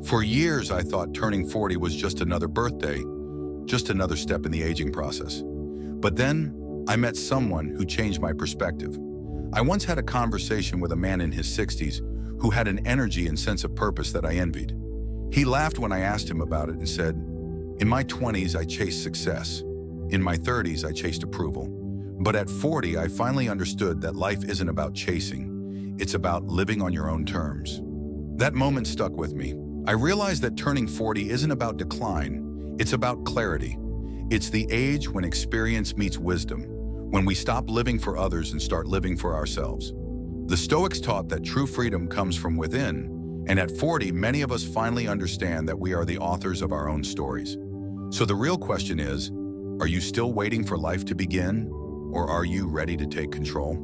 For years, I thought turning 40 was just another birthday, just another step in the aging process. But then, I met someone who changed my perspective. I once had a conversation with a man in his 60s who had an energy and sense of purpose that I envied. He laughed when I asked him about it and said, "In my 20s, I chased success. In my 30s, I chased approval. But at 40, I finally understood that life isn't about chasing. It's about living on your own terms." That moment stuck with me. I realized that turning 40 isn't about decline. It's about clarity. It's the age when experience meets wisdom, when we stop living for others and start living for ourselves. The Stoics taught that true freedom comes from within, and at 40, many of us finally understand that we are the authors of our own stories. So the real question is, are you still waiting for life to begin, or are you ready to take control?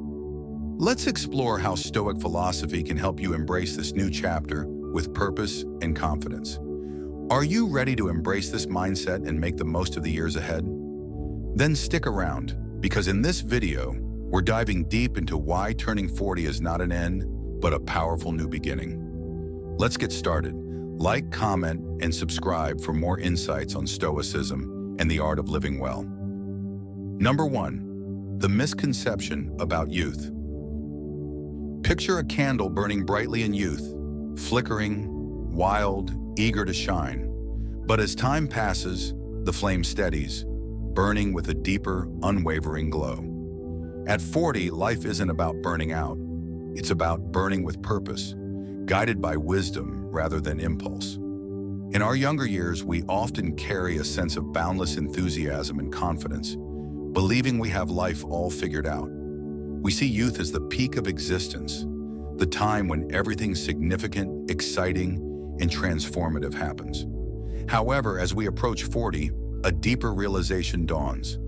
Let's explore how Stoic philosophy can help you embrace this new chapter with purpose and confidence. Are you ready to embrace this mindset and make the most of the years ahead? Then stick around, because in this video, we're diving deep into why turning 40 is not an end, but a powerful new beginning. Let's get started. Like, comment, and subscribe for more insights on Stoicism and the art of living well. Number 1, the misconception about youth. Picture a candle burning brightly in youth, flickering, wild, eager to shine. But as time passes, the flame steadies, burning with a deeper, unwavering glow. At 40, life isn't about burning out. It's about burning with purpose, guided by wisdom rather than impulse. In our younger years, we often carry a sense of boundless enthusiasm and confidence, believing we have life all figured out. We see youth as the peak of existence, the time when everything significant, exciting, and transformative happens. However, as we approach 40, a deeper realization dawns.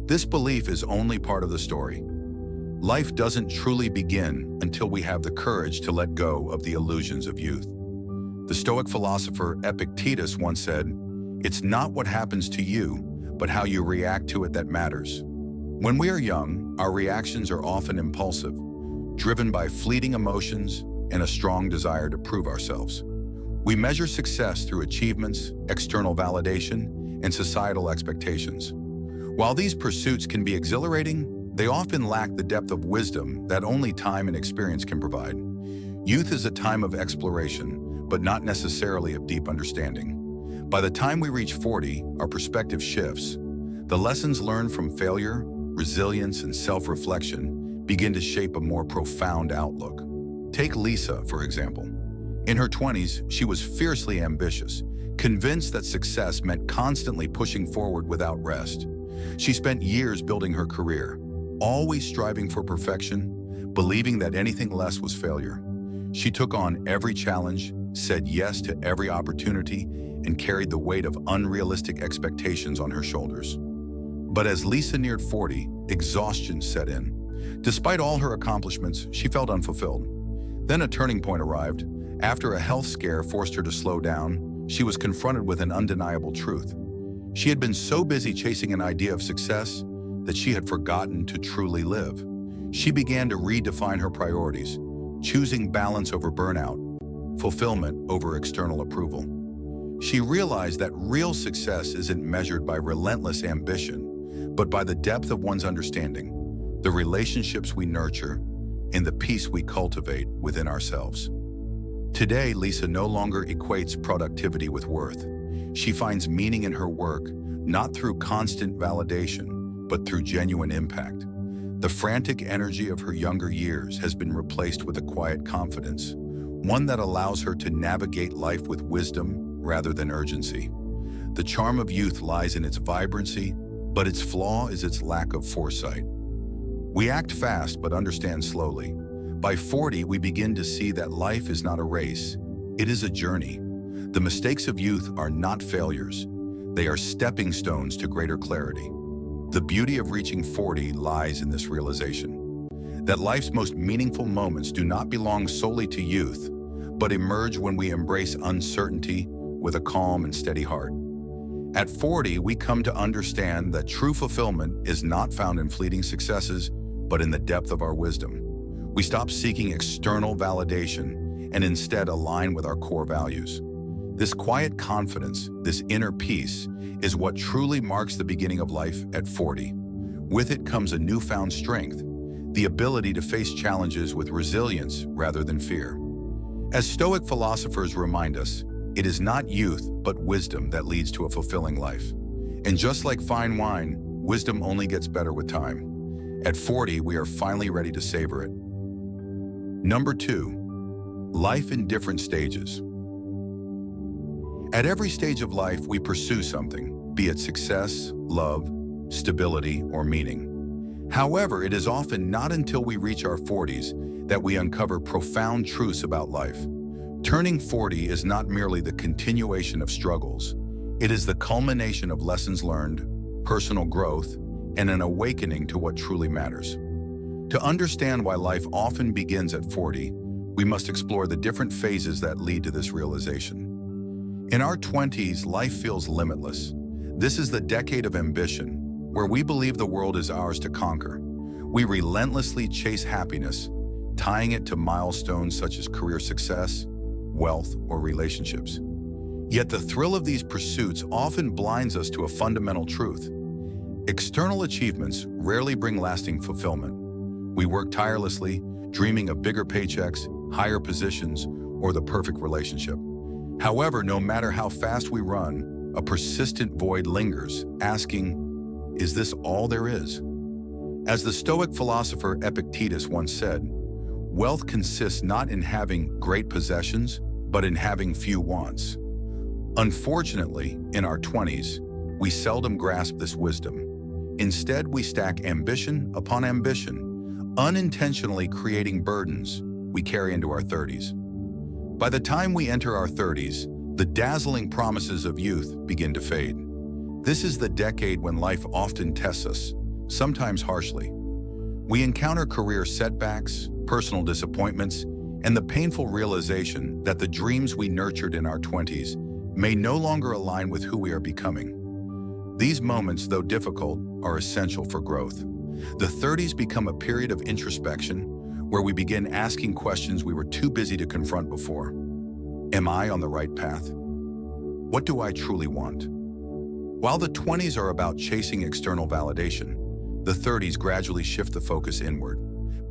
This belief is only part of the story. Life doesn't truly begin until we have the courage to let go of the illusions of youth. The Stoic philosopher Epictetus once said, "It's not what happens to you, but how you react to it that matters." When we are young, our reactions are often impulsive, driven by fleeting emotions and a strong desire to prove ourselves. We measure success through achievements, external validation, and societal expectations. While these pursuits can be exhilarating, they often lack the depth of wisdom that only time and experience can provide. Youth is a time of exploration, but not necessarily of deep understanding. By the time we reach 40, our perspective shifts. The lessons learned from failure, resilience, and self-reflection begin to shape a more profound outlook. Take Lisa, for example. In her 20s, she was fiercely ambitious, convinced that success meant constantly pushing forward without rest. She spent years building her career, always striving for perfection, believing that anything less was failure. She took on every challenge, said yes to every opportunity, and carried the weight of unrealistic expectations on her shoulders. But as Lisa neared 40, exhaustion set in. Despite all her accomplishments, she felt unfulfilled. Then a turning point arrived. After a health scare forced her to slow down, she was confronted with an undeniable truth. She had been so busy chasing an idea of success that she had forgotten to truly live. She began to redefine her priorities, choosing balance over burnout, fulfillment over external approval. She realized that real success isn't measured by relentless ambition, but by the depth of one's understanding, the relationships we nurture, and the peace we cultivate within ourselves. Today, Lisa no longer equates productivity with worth. She finds meaning in her work, not through constant validation, but through genuine impact. The frantic energy of her younger years has been replaced with a quiet confidence, one that allows her to navigate life with wisdom rather than urgency. The charm of youth lies in its vibrancy, but its flaw is its lack of foresight. We act fast but understand slowly. By 40, we begin to see that life is not a race. It is a journey. The mistakes of youth are not failures. They are stepping stones to greater clarity. The beauty of reaching 40 lies in this realization, that life's most meaningful moments do not belong solely to youth, but emerge when we embrace uncertainty with a calm and steady heart. At 40, we come to understand that true fulfillment is not found in fleeting successes, but in the depth of our wisdom. We stop seeking external validation and instead align with our core values. This quiet confidence, this inner peace, is what truly marks the beginning of life at 40. With it comes a newfound strength, the ability to face challenges with resilience rather than fear. As Stoic philosophers remind us, it is not youth but wisdom that leads to a fulfilling life. And just like fine wine, wisdom only gets better with time. At 40, we are finally ready to savor it. Number 2, life in different stages. At every stage of life, we pursue something, be it success, love, stability, or meaning. However, it is often not until we reach our 40s that we uncover profound truths about life. Turning 40 is not merely the continuation of struggles. It is the culmination of lessons learned, personal growth, and an awakening to what truly matters. To understand why life often begins at 40, we must explore the different phases that lead to this realization. In our 20s, life feels limitless. This is the decade of ambition, where we believe the world is ours to conquer. We relentlessly chase happiness, tying it to milestones such as career success, wealth, or relationships. Yet the thrill of these pursuits often blinds us to a fundamental truth. External achievements rarely bring lasting fulfillment. We work tirelessly, dreaming of bigger paychecks, higher positions, or the perfect relationship. However, no matter how fast we run, a persistent void lingers, asking, is this all there is? As the Stoic philosopher Epictetus once said, wealth consists not in having great possessions, but in having few wants. Unfortunately, in our 20s, we seldom grasp this wisdom. Instead, we stack ambition upon ambition, unintentionally creating burdens we carry into our 30s. By the time we enter our 30s, the dazzling promises of youth begin to fade. This is the decade when life often tests us, sometimes harshly. We encounter career setbacks, personal disappointments, and the painful realization that the dreams we nurtured in our 20s may no longer align with who we are becoming. These moments, though difficult, are essential for growth. The 30s become a period of introspection, where we begin asking questions we were too busy to confront before. Am I on the right path? What do I truly want? While the 20s are about chasing external validation, the 30s gradually shift the focus inward,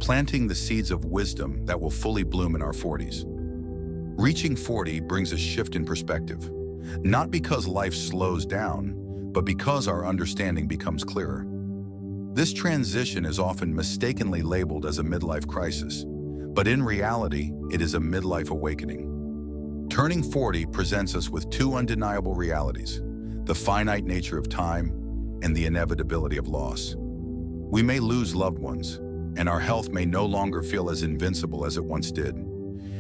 planting the seeds of wisdom that will fully bloom in our 40s. Reaching 40 brings a shift in perspective, not because life slows down, but because our understanding becomes clearer. This transition is often mistakenly labeled as a midlife crisis, but in reality, it is a midlife awakening. Turning 40 presents us with two undeniable realities: the finite nature of time and the inevitability of loss. We may lose loved ones, and our health may no longer feel as invincible as it once did.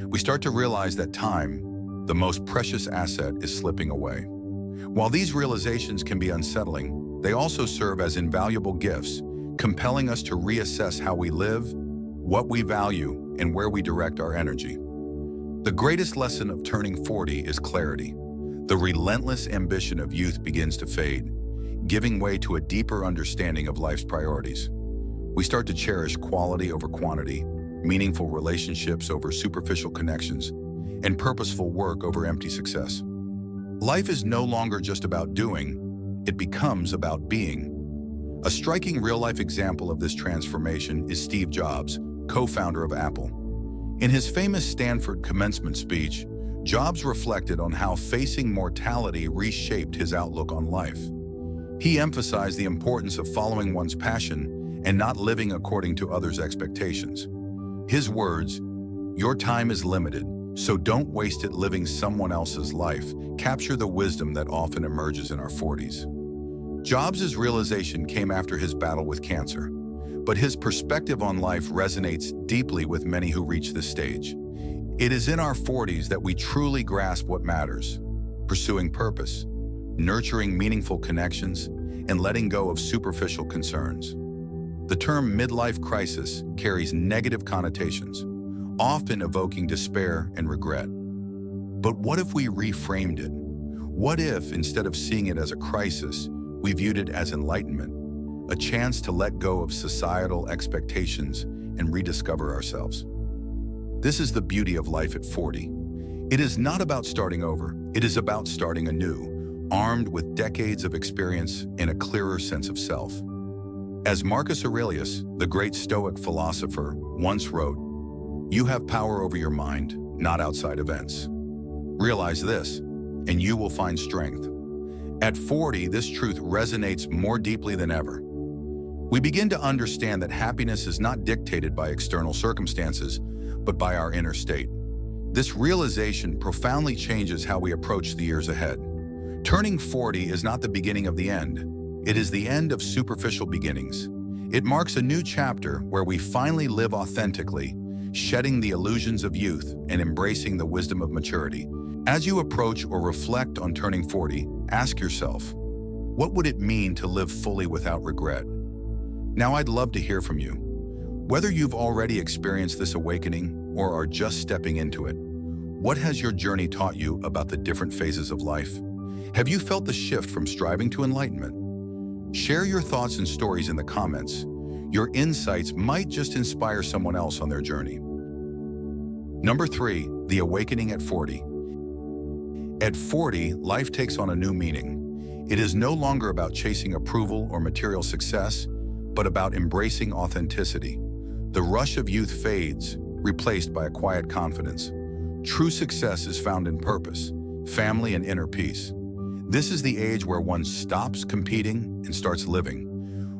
We start to realize that time, the most precious asset, is slipping away. While these realizations can be unsettling, they also serve as invaluable gifts, compelling us to reassess how we live, what we value, and where we direct our energy. The greatest lesson of turning 40 is clarity. The relentless ambition of youth begins to fade, giving way to a deeper understanding of life's priorities. We start to cherish quality over quantity, meaningful relationships over superficial connections, and purposeful work over empty success. Life is no longer just about doing, it becomes about being. A striking real-life example of this transformation is Steve Jobs, co-founder of Apple. In his famous Stanford commencement speech, Jobs reflected on how facing mortality reshaped his outlook on life. He emphasized the importance of following one's passion and not living according to others' expectations. His words, "Your time is limited, so don't waste it living someone else's life," capture the wisdom that often emerges in our 40s. Jobs' realization came after his battle with cancer, but his perspective on life resonates deeply with many who reach this stage. It is in our 40s that we truly grasp what matters: pursuing purpose, nurturing meaningful connections, and letting go of superficial concerns. The term midlife crisis carries negative connotations, often evoking despair and regret. But what if we reframed it? What if, instead of seeing it as a crisis, we viewed it as enlightenment, a chance to let go of societal expectations and rediscover ourselves? This is the beauty of life at 40. It is not about starting over. It is about starting anew, armed with decades of experience and a clearer sense of self. As Marcus Aurelius, the great Stoic philosopher, once wrote, "You have power over your mind, not outside events. Realize this, and you will find strength." At 40, this truth resonates more deeply than ever. We begin to understand that happiness is not dictated by external circumstances, but by our inner state. This realization profoundly changes how we approach the years ahead. Turning 40 is not the beginning of the end. It is the end of superficial beginnings. It marks a new chapter where we finally live authentically, shedding the illusions of youth and embracing the wisdom of maturity. As you approach or reflect on turning 40, ask yourself, what would it mean to live fully without regret? Now I'd love to hear from you. Whether you've already experienced this awakening or are just stepping into it, what has your journey taught you about the different phases of life? Have you felt the shift from striving to enlightenment? Share your thoughts and stories in the comments. Your insights might just inspire someone else on their journey. Number 3, the awakening at 40. At 40, life takes on a new meaning. It is no longer about chasing approval or material success, but about embracing authenticity. The rush of youth fades, replaced by a quiet confidence. True success is found in purpose, family, and inner peace. This is the age where one stops competing and starts living,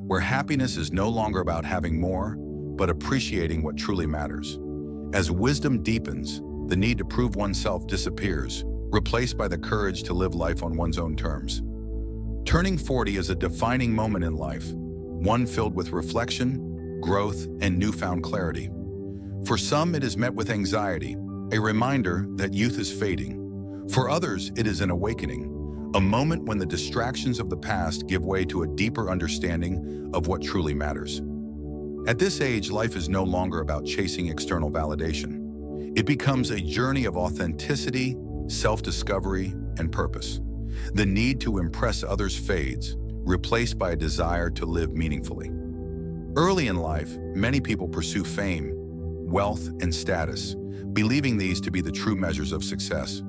where happiness is no longer about having more, but appreciating what truly matters. As wisdom deepens, the need to prove oneself disappears, replaced by the courage to live life on one's own terms. Turning 40 is a defining moment in life, one filled with reflection, growth, and newfound clarity. For some, it is met with anxiety, a reminder that youth is fading. For others, it is an awakening, a moment when the distractions of the past give way to a deeper understanding of what truly matters. At this age, life is no longer about chasing external validation. It becomes a journey of authenticity, self-discovery, and purpose. The need to impress others fades, replaced by a desire to live meaningfully. Early in life, many people pursue fame, wealth, and status, believing these to be the true measures of success.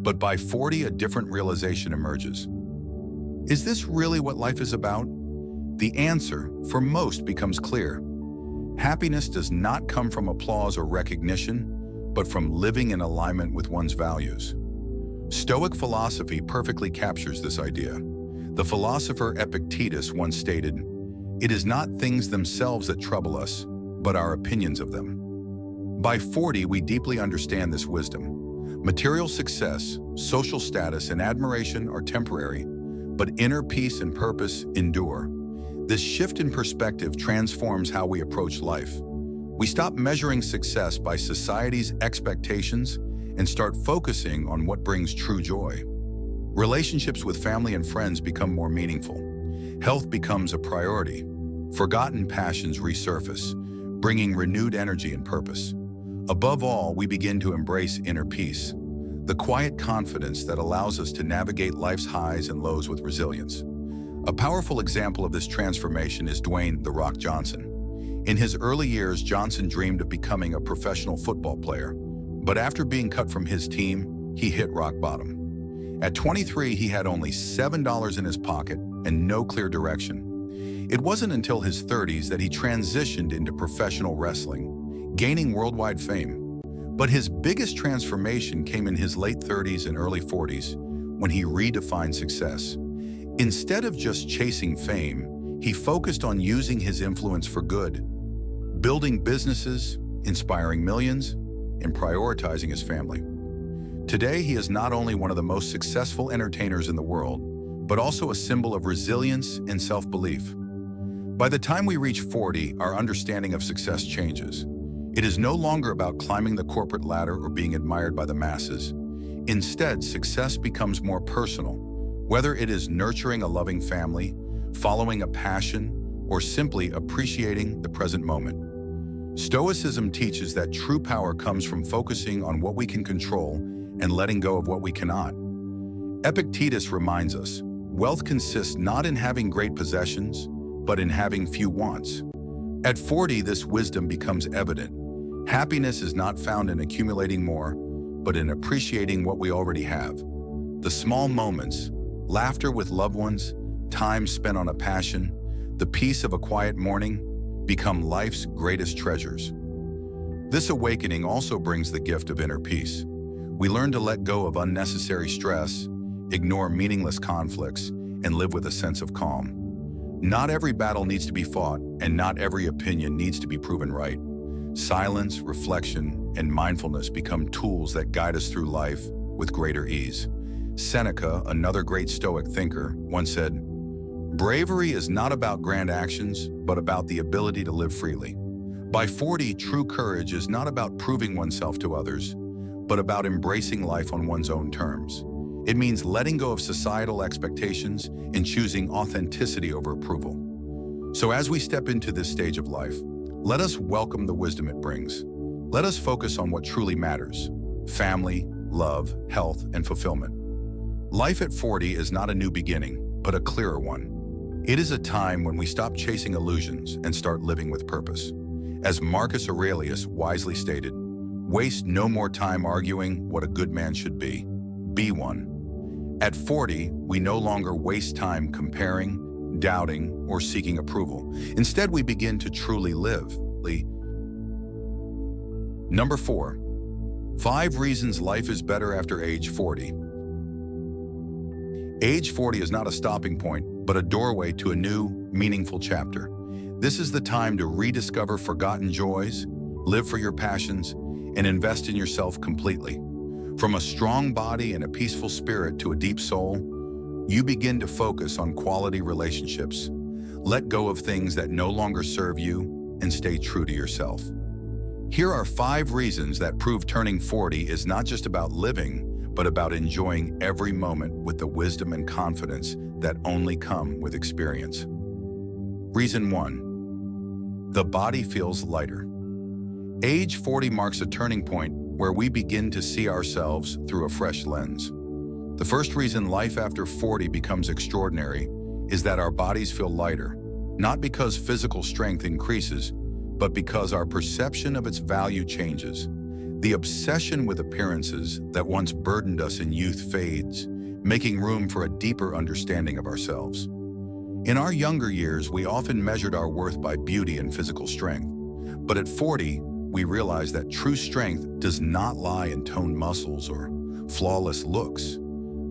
But by 40, a different realization emerges. Is this really what life is about? The answer, for most, becomes clear. Happiness does not come from applause or recognition, but from living in alignment with one's values. Stoic philosophy perfectly captures this idea. The philosopher Epictetus once stated, "It is not things themselves that trouble us, but our opinions of them." By 40, we deeply understand this wisdom. Material success, social status, and admiration are temporary, but inner peace and purpose endure. This shift in perspective transforms how we approach life. We stop measuring success by society's expectations and start focusing on what brings true joy. Relationships with family and friends become more meaningful. Health becomes a priority. Forgotten passions resurface, bringing renewed energy and purpose. Above all, we begin to embrace inner peace, the quiet confidence that allows us to navigate life's highs and lows with resilience. A powerful example of this transformation is Dwayne "The Rock" Johnson. In his early years, Johnson dreamed of becoming a professional football player, but after being cut from his team, he hit rock bottom. At 23, he had only $7 in his pocket and no clear direction. It wasn't until his 30s that he transitioned into professional wrestling, gaining worldwide fame. But his biggest transformation came in his late 30s and early 40s, when he redefined success. Instead of just chasing fame, he focused on using his influence for good, building businesses, inspiring millions, and prioritizing his family. Today, he is not only one of the most successful entertainers in the world, but also a symbol of resilience and self-belief. By the time we reach 40, our understanding of success changes. It is no longer about climbing the corporate ladder or being admired by the masses. Instead, success becomes more personal, whether it is nurturing a loving family, following a passion, or simply appreciating the present moment. Stoicism teaches that true power comes from focusing on what we can control and letting go of what we cannot. Epictetus reminds us, wealth consists not in having great possessions, but in having few wants. At 40, this wisdom becomes evident. Happiness is not found in accumulating more, but in appreciating what we already have. The small moments, laughter with loved ones, time spent on a passion, the peace of a quiet morning, become life's greatest treasures. This awakening also brings the gift of inner peace. We learn to let go of unnecessary stress, ignore meaningless conflicts, and live with a sense of calm. Not every battle needs to be fought, and not every opinion needs to be proven right. Silence, reflection, and mindfulness become tools that guide us through life with greater ease. Seneca, another great Stoic thinker, once said, "Bravery is not about grand actions, but about the ability to live freely." By 40, true courage is not about proving oneself to others, but about embracing life on one's own terms. It means letting go of societal expectations and choosing authenticity over approval. So as we step into this stage of life, let us welcome the wisdom it brings. Let us focus on what truly matters: family, love, health, and fulfillment. Life at 40 is not a new beginning, but a clearer one. It is a time when we stop chasing illusions and start living with purpose. As Marcus Aurelius wisely stated, "Waste no more time arguing what a good man should be. Be one." At 40, we no longer waste time comparing, doubting, or seeking approval. Instead, we begin to truly live. Number 4. 5 reasons life is better after age 40. Age 40 is not a stopping point, but a doorway to a new, meaningful chapter. This is the time to rediscover forgotten joys, live for your passions, and invest in yourself completely. From a strong body and a peaceful spirit to a deep soul, you begin to focus on quality relationships. Let go of things that no longer serve you and stay true to yourself. Here are 5 reasons that prove turning 40 is not just about living, but about enjoying every moment with the wisdom and confidence that only come with experience. Reason 1. The body feels lighter. Age 40 marks a turning point where we begin to see ourselves through a fresh lens. The first reason life after 40 becomes extraordinary is that our bodies feel lighter, not because physical strength increases, but because our perception of its value changes. The obsession with appearances that once burdened us in youth fades, making room for a deeper understanding of ourselves. In our younger years, we often measured our worth by beauty and physical strength. But at 40, we realize that true strength does not lie in toned muscles or flawless looks,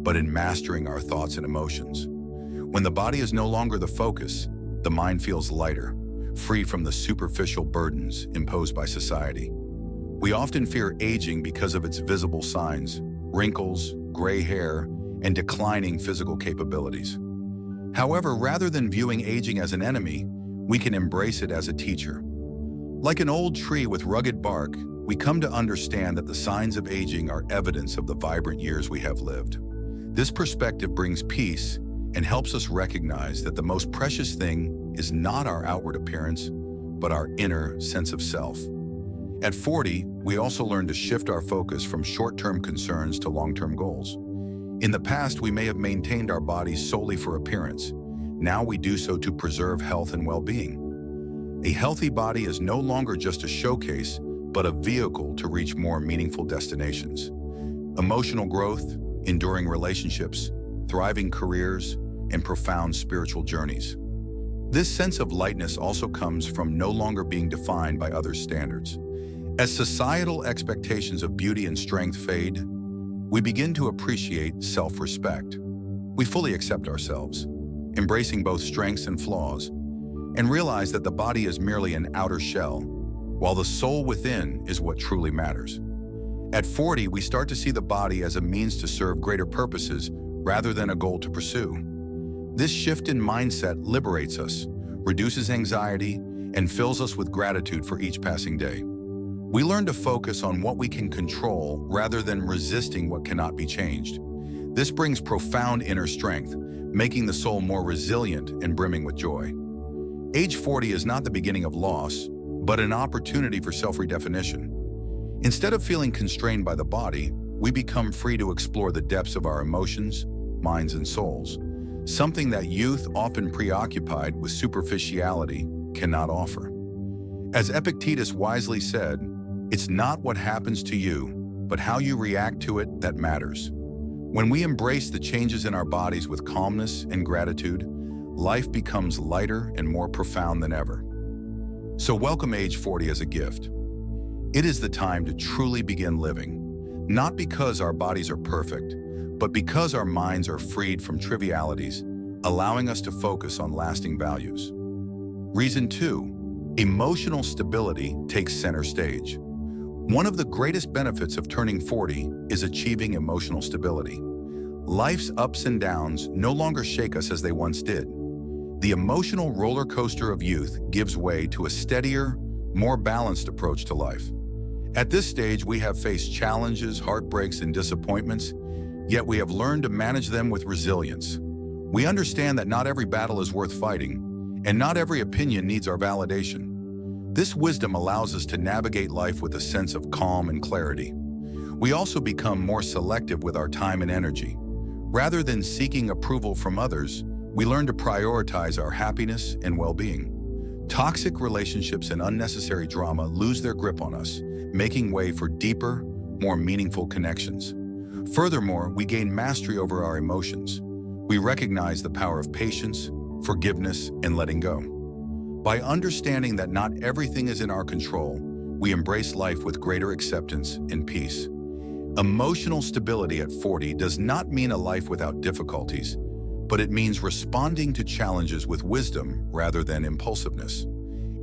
but in mastering our thoughts and emotions. When the body is no longer the focus, the mind feels lighter, free from the superficial burdens imposed by society. We often fear aging because of its visible signs: wrinkles, gray hair, and declining physical capabilities. However, rather than viewing aging as an enemy, we can embrace it as a teacher. Like an old tree with rugged bark, we come to understand that the signs of aging are evidence of the vibrant years we have lived. This perspective brings peace and helps us recognize that the most precious thing is not our outward appearance, but our inner sense of self. At 40, we also learn to shift our focus from short-term concerns to long-term goals. In the past, we may have maintained our bodies solely for appearance. Now we do so to preserve health and well-being. A healthy body is no longer just a showcase, but a vehicle to reach more meaningful destinations. Emotional growth, enduring relationships, thriving careers, and profound spiritual journeys. This sense of lightness also comes from no longer being defined by others' standards. As societal expectations of beauty and strength fade, we begin to appreciate self-respect. We fully accept ourselves, embracing both strengths and flaws, and realize that the body is merely an outer shell, while the soul within is what truly matters. At 40, we start to see the body as a means to serve greater purposes rather than a goal to pursue. This shift in mindset liberates us, reduces anxiety, and fills us with gratitude for each passing day. We learn to focus on what we can control rather than resisting what cannot be changed. This brings profound inner strength, making the soul more resilient and brimming with joy. Age 40 is not the beginning of loss, but an opportunity for self-redefinition. Instead of feeling constrained by the body, we become free to explore the depths of our emotions, minds, and souls, something that youth, often preoccupied with superficiality, cannot offer. As Epictetus wisely said, "It's not what happens to you, but how you react to it that matters. When we embrace the changes in our bodies with calmness and gratitude, life becomes lighter and more profound than ever. So welcome age 40 as a gift. It is the time to truly begin living, not because our bodies are perfect, but because our minds are freed from trivialities, allowing us to focus on lasting values. Reason 2, emotional stability takes center stage. One of the greatest benefits of turning 40 is achieving emotional stability. Life's ups and downs no longer shake us as they once did. The emotional roller coaster of youth gives way to a steadier, more balanced approach to life. At this stage, we have faced challenges, heartbreaks, and disappointments, yet we have learned to manage them with resilience. We understand that not every battle is worth fighting, and not every opinion needs our validation. This wisdom allows us to navigate life with a sense of calm and clarity. We also become more selective with our time and energy. Rather than seeking approval from others, we learn to prioritize our happiness and well-being. Toxic relationships and unnecessary drama lose their grip on us, making way for deeper, more meaningful connections. Furthermore, we gain mastery over our emotions. We recognize the power of patience, forgiveness, and letting go. By understanding that not everything is in our control, we embrace life with greater acceptance and peace. Emotional stability at 40 does not mean a life without difficulties, but it means responding to challenges with wisdom rather than impulsiveness.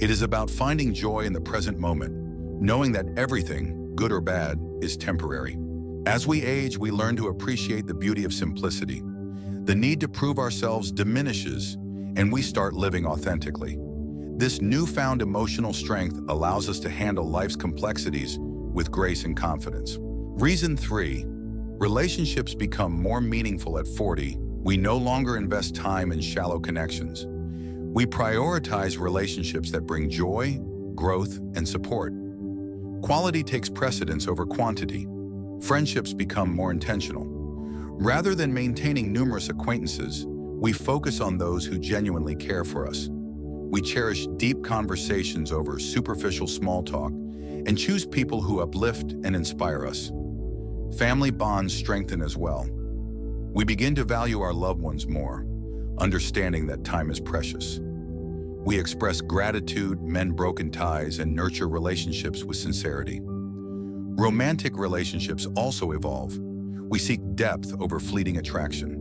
It is about finding joy in the present moment, knowing that everything, good or bad, is temporary. As we age, we learn to appreciate the beauty of simplicity. The need to prove ourselves diminishes, and we start living authentically. This newfound emotional strength allows us to handle life's complexities with grace and confidence. Reason 3, relationships become more meaningful at 40. We no longer invest time in shallow connections. We prioritize relationships that bring joy, growth, and support. Quality takes precedence over quantity. Friendships become more intentional. Rather than maintaining numerous acquaintances, we focus on those who genuinely care for us. We cherish deep conversations over superficial small talk and choose people who uplift and inspire us. Family bonds strengthen as well. We begin to value our loved ones more, understanding that time is precious. We express gratitude, mend broken ties, and nurture relationships with sincerity. Romantic relationships also evolve. We seek depth over fleeting attraction.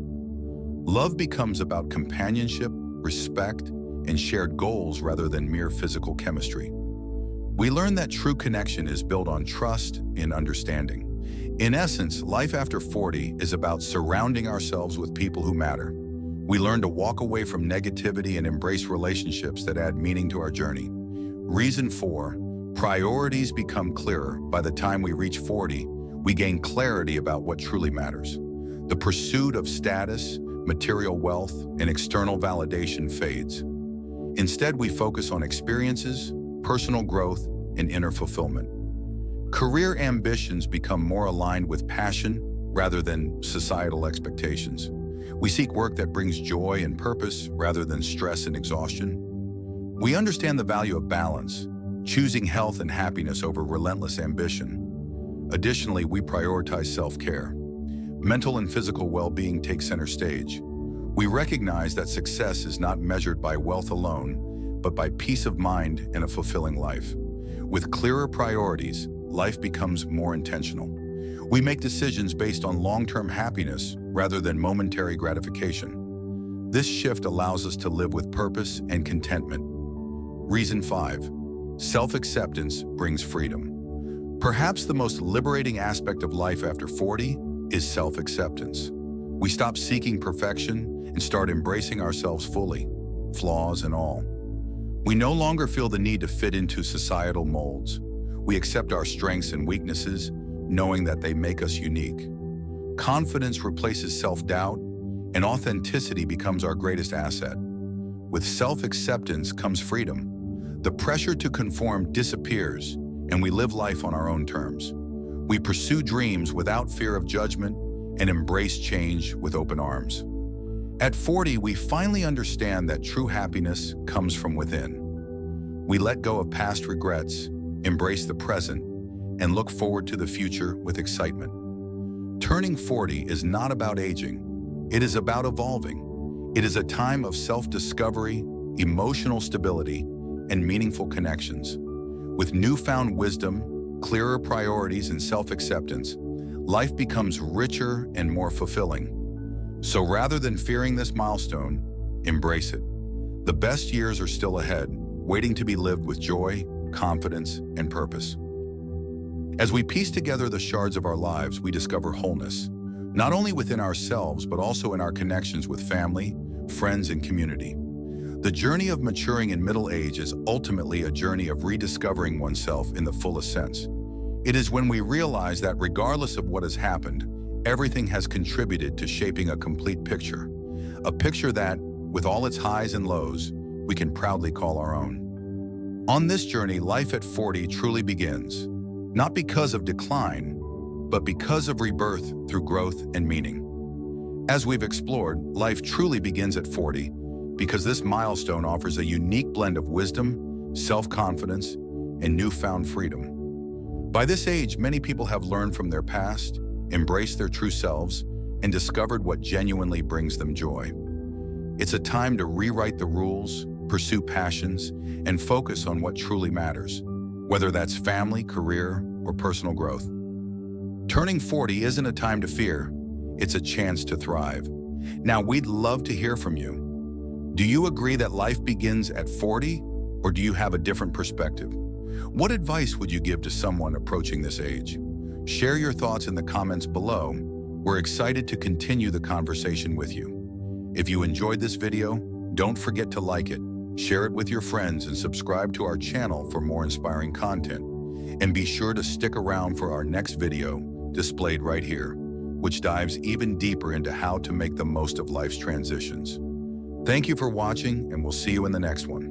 Love becomes about companionship, respect, and shared goals rather than mere physical chemistry. We learn that true connection is built on trust and understanding. In essence, life after 40 is about surrounding ourselves with people who matter. We learn to walk away from negativity and embrace relationships that add meaning to our journey. Reason 4, priorities become clearer. By the time we reach 40, we gain clarity about what truly matters. The pursuit of status, material wealth, and external validation fades. Instead, we focus on experiences, personal growth, and inner fulfillment. Career ambitions become more aligned with passion rather than societal expectations. We seek work that brings joy and purpose rather than stress and exhaustion. We understand the value of balance, choosing health and happiness over relentless ambition. Additionally, we prioritize self-care. Mental and physical well-being take center stage. We recognize that success is not measured by wealth alone, but by peace of mind and a fulfilling life. With clearer priorities, life becomes more intentional. We make decisions based on long-term happiness rather than momentary gratification. This shift allows us to live with purpose and contentment. Reason 5, self-acceptance brings freedom. Perhaps the most liberating aspect of life after 40 is self-acceptance. We stop seeking perfection and start embracing ourselves fully, flaws and all. We no longer feel the need to fit into societal molds. We accept our strengths and weaknesses, knowing that they make us unique. Confidence replaces self-doubt, and authenticity becomes our greatest asset. With self-acceptance comes freedom. The pressure to conform disappears, and we live life on our own terms. We pursue dreams without fear of judgment and embrace change with open arms. At 40, we finally understand that true happiness comes from within. We let go of past regrets, embrace the present, and look forward to the future with excitement. Turning 40 is not about aging. It is about evolving. It is a time of self-discovery, emotional stability, and meaningful connections. With newfound wisdom, clearer priorities, and self-acceptance, life becomes richer and more fulfilling. So rather than fearing this milestone, embrace it. The best years are still ahead, waiting to be lived with joy, confidence, and purpose. As we piece together the shards of our lives, we discover wholeness, not only within ourselves, but also in our connections with family, friends, and community. The journey of maturing in middle age is ultimately a journey of rediscovering oneself in the fullest sense. It is when we realize that regardless of what has happened, everything has contributed to shaping a complete picture. A picture that, with all its highs and lows, we can proudly call our own. On this journey, life at 40 truly begins, not because of decline, but because of rebirth through growth and meaning. As we've explored, life truly begins at 40 because this milestone offers a unique blend of wisdom, self-confidence, and newfound freedom. By this age, many people have learned from their past, embraced their true selves, and discovered what genuinely brings them joy. It's a time to rewrite the rules, pursue passions, and focus on what truly matters, whether that's family, career, or personal growth. Turning 40 isn't a time to fear, it's a chance to thrive. Now, we'd love to hear from you. Do you agree that life begins at 40, or do you have a different perspective? What advice would you give to someone approaching this age? Share your thoughts in the comments below. We're excited to continue the conversation with you. If you enjoyed this video, don't forget to like it, share it with your friends, and subscribe to our channel for more inspiring content. And be sure to stick around for our next video, displayed right here, which dives even deeper into how to make the most of life's transitions. Thank you for watching, and we'll see you in the next one.